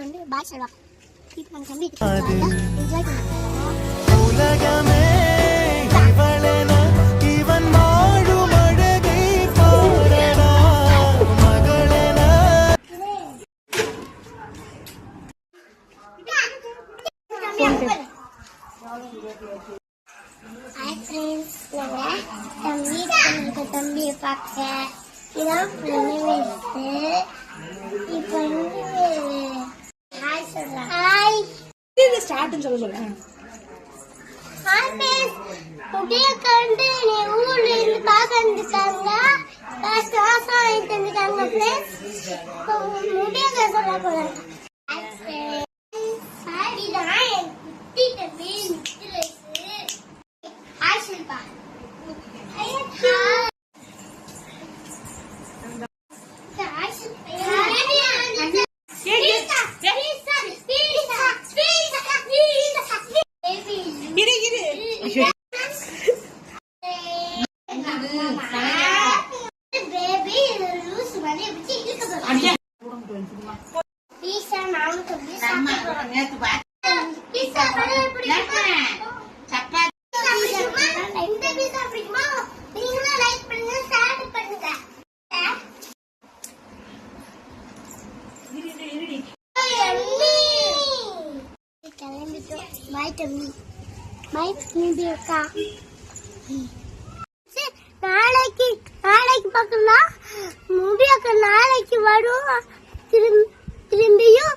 வந்து பாய் சொல்வா. இப்போ நம்ம தம்பி என்ஜாய் பண்ணுவோம். உலகமே இவளென இவன் வாழும் அழகை பாரடா மகளென. ஹாய் ஃப்ரெண்ட்ஸ், நாங்கள் தம்பியை பார்க்க இதான் ஃப்ரெண்டு. இப்போ ஹாய் சொல்கிறேன். ஹாய் ஸ்டார்ட்னு சொல்லுங்க. ஹாய் ஃப்ரெண்ட்ஸ், முடிய கண்டு நீ ஊர்ல இருந்து பார்க்க வந்துட்டாங்க. காசு வாங்கிட்டு வந்துட்டாங்க ஃப்ரெண்ட்ஸ். முடிய சொல்ல போகிறேன். ஹாய் ஃப்ரெண்ட்ஸ், இதுதான் என் குட்டி தம்பி மிஸ்டரேஸு. ஹாய் சொல்பா. Bye தம்பி. Bye தம்பி அக்கா. நாளைக்கு பார்க்கலாம். முடியாக்க நாளைக்கு வரும். திரும்பியும்